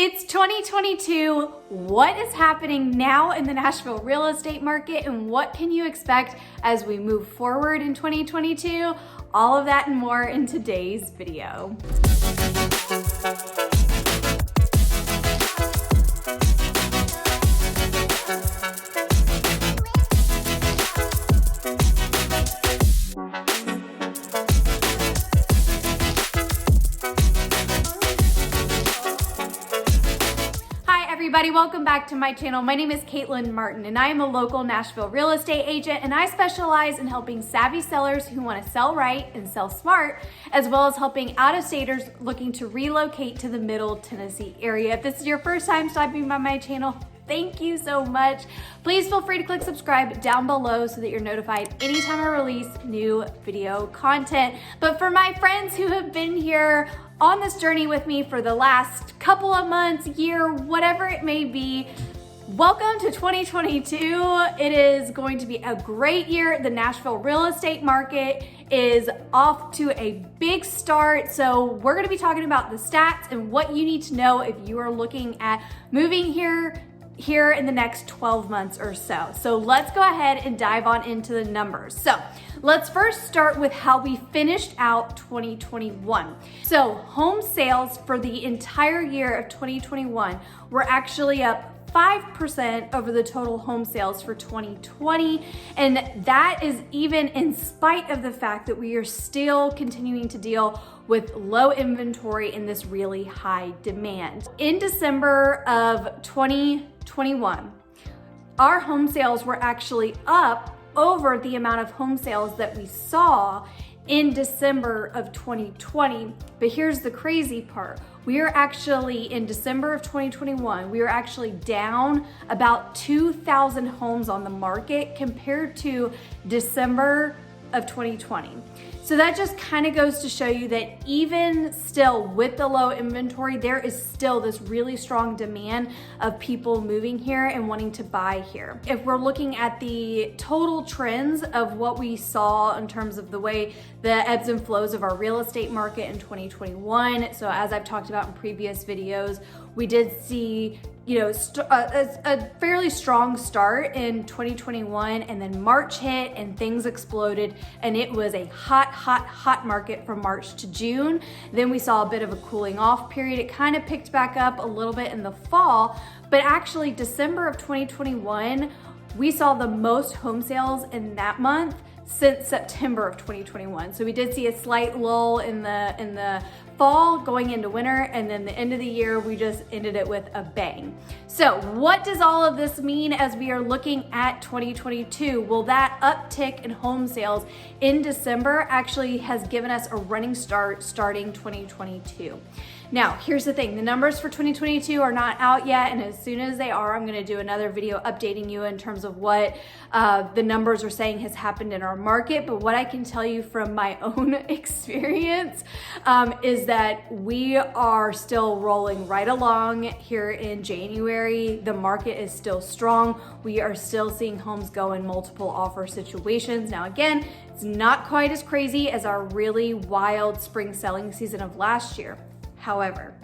It's 2022. What is happening now in the Nashville real estate market and what can you expect as we move forward in 2022? All of that and more in today's video. Everybody, welcome back to my channel. My name is Caitlin Martin and I am a local Nashville real estate agent, and I specialize in helping savvy sellers who want to sell right and sell smart, as well as helping out-of-staters looking to relocate to the Middle Tennessee area. If this is your first time stopping by my channel, thank you so much. Please feel free to click subscribe down below so that you're notified anytime I release new video content. But for my friends who have been here on this journey with me for the last couple of months, year, whatever it may be, welcome to 2022. It is going to be a great year. The Nashville real estate market is off to a big start. So we're gonna be talking about the stats and what you need to know if you are looking at moving here in the next 12 months or so. So let's go ahead and dive on into the numbers. So let's first start with how we finished out 2021. So home sales for the entire year of 2021 were actually up 5% over the total home sales for 2020. And that is even in spite of the fact that we are still continuing to deal with low inventory in this really high demand. In December of 2021, our home sales were actually up over the amount of home sales that we saw in December of 2020. But here's the crazy part. We are actually, in December of 2021, we are actually down about 2,000 homes on the market compared to December of 2020. So that just kind of goes to show you that even still with the low inventory, there is still this really strong demand of people moving here and wanting to buy here. If we're looking at the total trends of what we saw in terms of the way the ebbs and flows of our real estate market in 2021, so as I've talked about in previous videos, we did see a fairly strong start in 2021, and then March hit and things exploded, and it was a hot market from March to June. Then we saw a bit of a cooling off period. It kind of picked back up a little bit in the fall, but actually December of 2021, we saw the most home sales in that month since September of 2021. So we did see a slight lull in the fall going into winter, and then the end of the year, we just ended it with a bang. So what does all of this mean as we are looking at 2022? Well, that uptick in home sales in December actually has given us a running start starting 2022. Now, here's the thing, the numbers for 2022 are not out yet, and as soon as they are, I'm gonna do another video updating you in terms of what the numbers are saying has happened in our market. But what I can tell you from my own experience is that we are still rolling right along here in January. The market is still strong. We are still seeing homes go in multiple offer situations. Now, again, it's not quite as crazy as our really wild spring selling season of last year. However,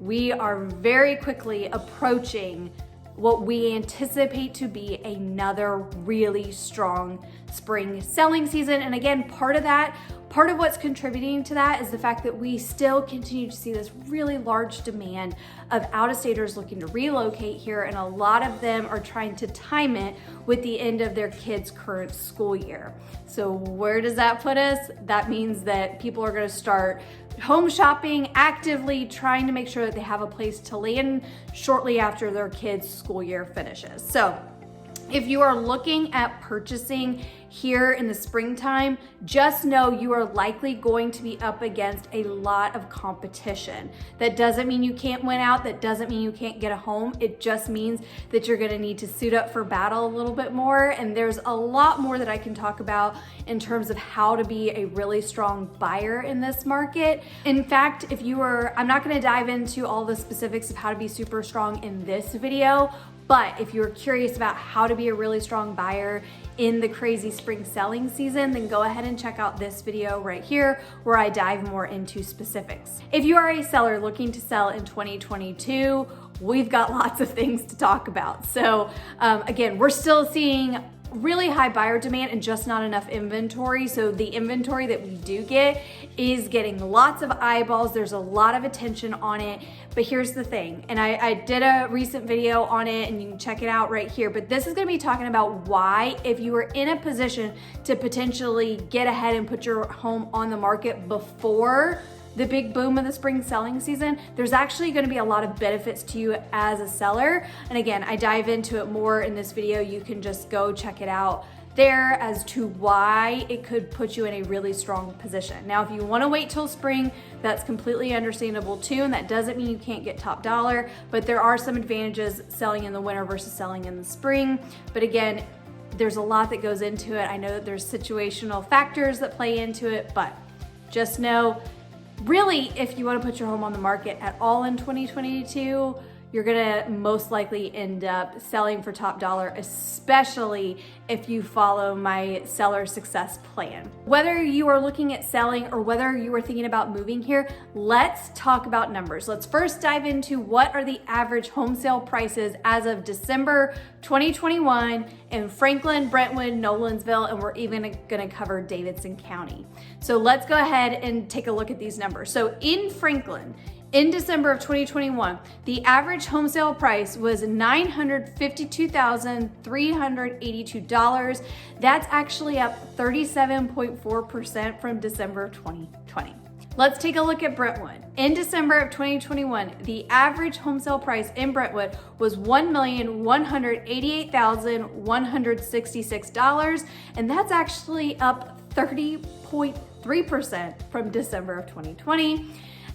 we are very quickly approaching what we anticipate to be another really strong spring selling season. And again, part of what's contributing to that is the fact that we still continue to see this really large demand of out-of-staters looking to relocate here, and a lot of them are trying to time it with the end of their kids' current school year. So where does that put us? That means that people are gonna start home shopping, actively trying to make sure that they have a place to land shortly after their kids' school year finishes. So if you are looking at purchasing here in the springtime, just know you are likely going to be up against a lot of competition. That doesn't mean you can't win out. That doesn't mean you can't get a home. It just means that you're gonna need to suit up for battle a little bit more. And there's a lot more that I can talk about in terms of how to be a really strong buyer in this market. In fact, I'm not gonna dive into all the specifics of how to be super strong in this video, But if you're curious about how to be a really strong buyer in the crazy spring selling season, then go ahead and check out this video right here where I dive more into specifics. If you are a seller looking to sell in 2022, we've got lots of things to talk about. So again, we're still seeing really high buyer demand and just not enough inventory. So the inventory that we do get is getting lots of eyeballs. There's a lot of attention on it. But here's the thing, and I did a recent video on it and you can check it out right here, but this is gonna be talking about why, if you are in a position to potentially get ahead and put your home on the market before the big boom of the spring selling season, there's actually gonna be a lot of benefits to you as a seller. And again, I dive into it more in this video. You can just go check it out there as to why it could put you in a really strong position. Now, if you wanna wait till spring, that's completely understandable too, and that doesn't mean you can't get top dollar, but there are some advantages selling in the winter versus selling in the spring. But again, there's a lot that goes into it. I know that there's situational factors that play into it, but just know, really, if you want to put your home on the market at all in 2022, you're gonna most likely end up selling for top dollar, especially if you follow my seller success plan. Whether you are looking at selling or whether you are thinking about moving here, let's talk about numbers. Let's first dive into what are the average home sale prices as of December 2021 in Franklin, Brentwood, Nolensville, and we're even gonna cover Davidson County. So let's go ahead and take a look at these numbers. So in Franklin, in December of 2021, the average home sale price was $952,382. That's actually up 37.4% from December of 2020. Let's take a look at Brentwood. In December of 2021, the average home sale price in Brentwood was $1,188,166, and that's actually up 30.3% from December of 2020.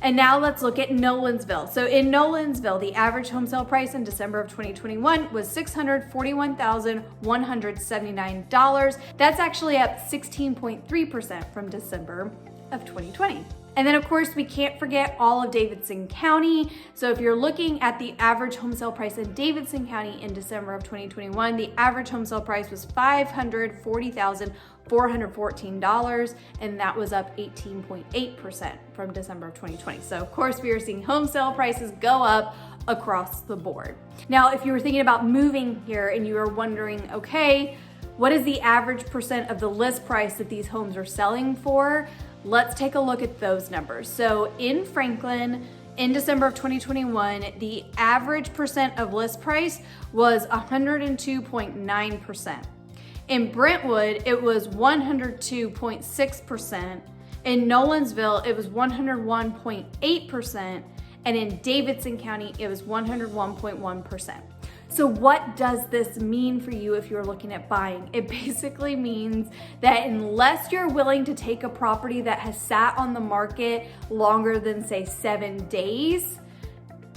And now let's look at Nolensville. So in Nolensville, the average home sale price in December of 2021 was $641,179. That's actually up 16.3% from December of 2020. And then of course, we can't forget all of Davidson County. So if you're looking at the average home sale price in Davidson County in December of 2021, the average home sale price was $540,414, and that was up 18.8% from December of 2020. So of course, we are seeing home sale prices go up across the board. Now, if you were thinking about moving here and you are wondering, okay, what is the average percent of the list price that these homes are selling for? Let's take a look at those numbers. So in Franklin, in December of 2021, the average percent of list price was 102.9%. In Brentwood, it was 102.6%. In Nolensville, it was 101.8%. And in Davidson County, it was 101.1%. So what does this mean for you if you're looking at buying? It basically means that unless you're willing to take a property that has sat on the market longer than, say, 7 days,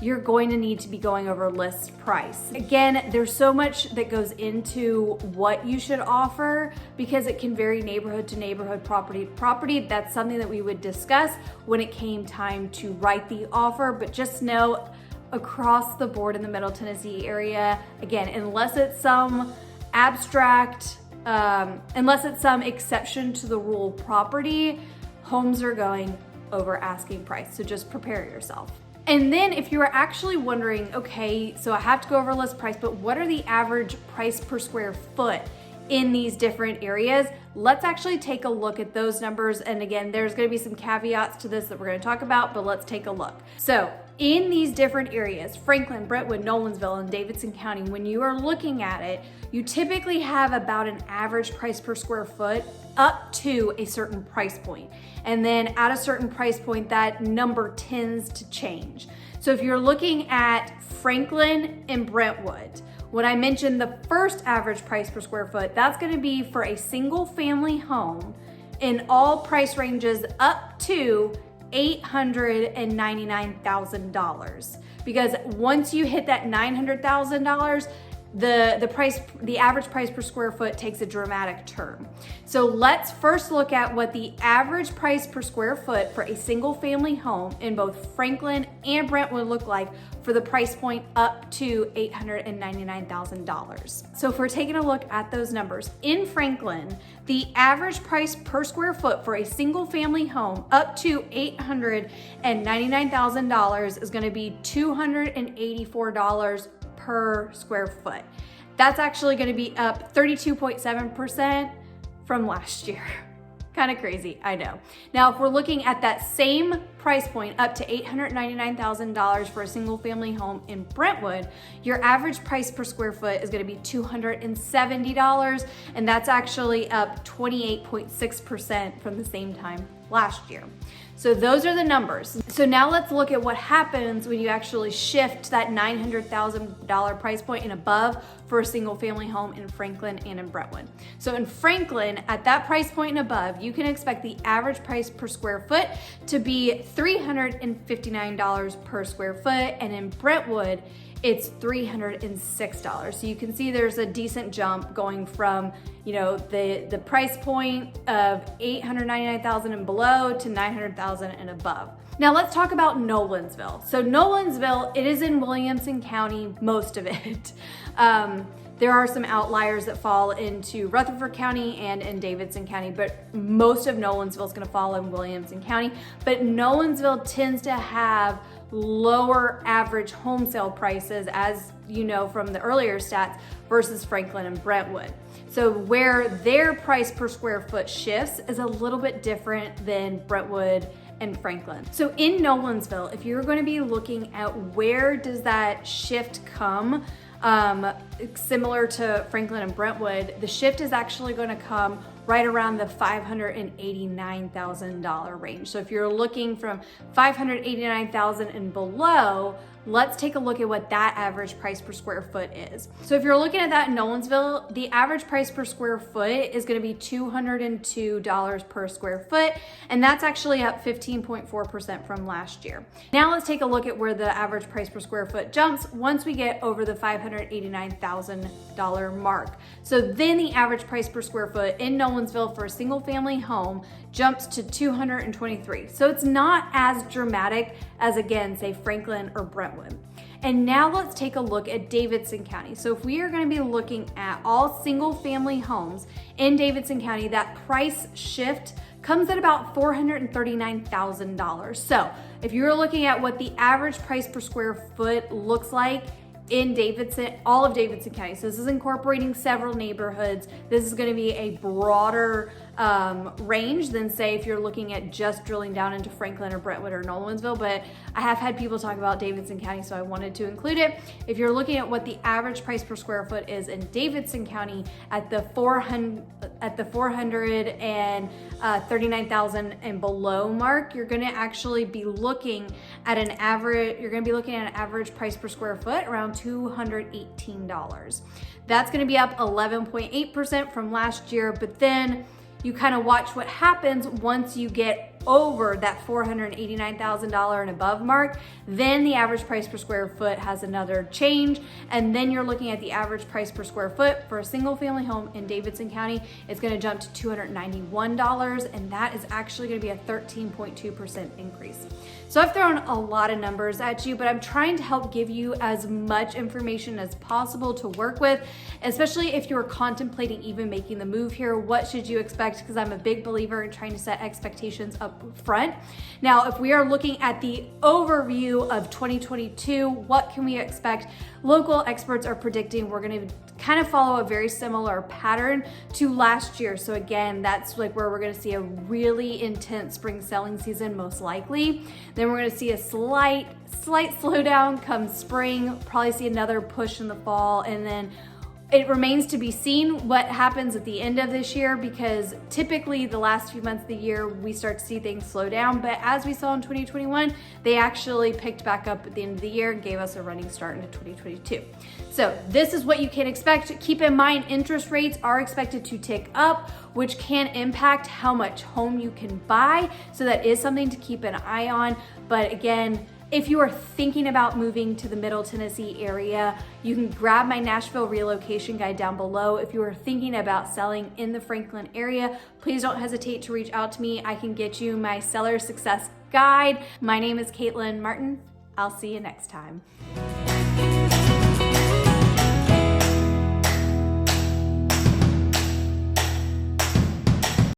you're going to need to be going over list price. Again, there's so much that goes into what you should offer because it can vary neighborhood to neighborhood, property to property. That's something that we would discuss when it came time to write the offer, but just know, across the board in the Middle Tennessee area, again, unless it's some abstract, unless it's some exception to the rule property, homes are going over asking price. So just prepare yourself. And then if you are actually wondering, okay, so I have to go over list price, but what are the average price per square foot in these different areas? Let's actually take a look at those numbers. And again, there's gonna be some caveats to this that we're gonna talk about, but let's take a look. So in these different areas, Franklin, Brentwood, Nolensville, and Davidson County, when you are looking at it, you typically have about an average price per square foot up to a certain price point. And then at a certain price point, that number tends to change. So if you're looking at Franklin and Brentwood, when I mentioned the first average price per square foot, that's gonna be for a single family home in all price ranges up to $899,000. Because once you hit that $900,000, the average price per square foot takes a dramatic turn. So let's first look at what the average price per square foot for a single family home in both Franklin and Brentwood look like for the price point up to $899,000. So if we're taking a look at those numbers, in Franklin, the average price per square foot for a single family home up to $899,000 is gonna be $284 per square foot. That's actually going to be up 32.7% from last year. Kind of crazy, I know. Now, if we're looking at that same price point up to $899,000 for a single family home in Brentwood, your average price per square foot is going to be $270, and that's actually up 28.6% from the same time last year. So those are the numbers. So now let's look at what happens when you actually shift that $900,000 price point and above for a single family home in Franklin and in Brentwood. So in Franklin, at that price point and above, you can expect the average price per square foot to be $359 per square foot, and in Brentwood, it's $306. So you can see there's a decent jump going from, the price point of $899,000 and below to $900,000 and above. Now let's talk about Nolensville. So Nolensville, it is in Williamson County, most of it. There are some outliers that fall into Rutherford County and in Davidson County, but most of Nolensville is going to fall in Williamson County. But Nolensville tends to have lower average home sale prices, as you know from the earlier stats, versus Franklin and Brentwood. So where their price per square foot shifts is a little bit different than Brentwood and Franklin. So in Nolensville, if you're going to be looking at where does that shift come, similar to Franklin and Brentwood, the shift is actually going to come right around the $589,000 range. So if you're looking from $589,000 and below, let's take a look at what that average price per square foot is. So if you're looking at that in Nolensville, the average price per square foot is going to be $202 per square foot, and that's actually up 15.4% from last year. Now let's take a look at where the average price per square foot jumps once we get over the $589,000 mark. So then the average price per square foot in Nolensville for a single family home jumps to $223. So it's not as dramatic as, again, say Franklin or Brentwood. And now let's take a look at Davidson County. So if we are going to be looking at all single family homes in Davidson County, that price shift comes at about $439,000. So if you're looking at what the average price per square foot looks like in Davidson, all of Davidson County. So this is incorporating several neighborhoods. This is going to be a broader range than, say, if you're looking at just drilling down into Franklin or Brentwood or Nolensville, but I have had people talk about Davidson County, so I wanted to include it. If you're looking at what the average price per square foot is in Davidson County at the $439,000 and below mark, you're going to actually be looking at an average price per square foot around $218. That's going to be up 11.8% from last year, but then you kind of watch what happens once you get over that $489,000 and above mark. Then the average price per square foot has another change, and then you're looking at the average price per square foot for a single family home in Davidson County. It's going to jump to $291, and that is actually going to be a 13.2% increase. So I've thrown a lot of numbers at you, but I'm trying to help give you as much information as possible to work with, especially if you're contemplating even making the move here. What should you expect? Because I'm a big believer in trying to set expectations up front. Now, if we are looking at the overview of 2022, what can we expect? Local experts are predicting we're going to kind of follow a very similar pattern to last year. So again, that's like where we're going to see a really intense spring selling season, most likely. Then we're going to see a slight slowdown come spring, probably see another push in the fall, and then it remains to be seen what happens at the end of this year, because typically the last few months of the year we start to see things slow down, but as we saw in 2021, they actually picked back up at the end of the year and gave us a running start into 2022. So this is what you can expect. Keep in mind, interest rates are expected to tick up, which can impact how much home you can buy. So that is something to keep an eye on. But again, If you are thinking about moving to the Middle Tennessee area, you can grab my Nashville relocation guide down below. If you are thinking about selling in the Franklin area, please don't hesitate to reach out to me. I can get you my seller success guide. My name is Caitlin Martin. I'll see you next time.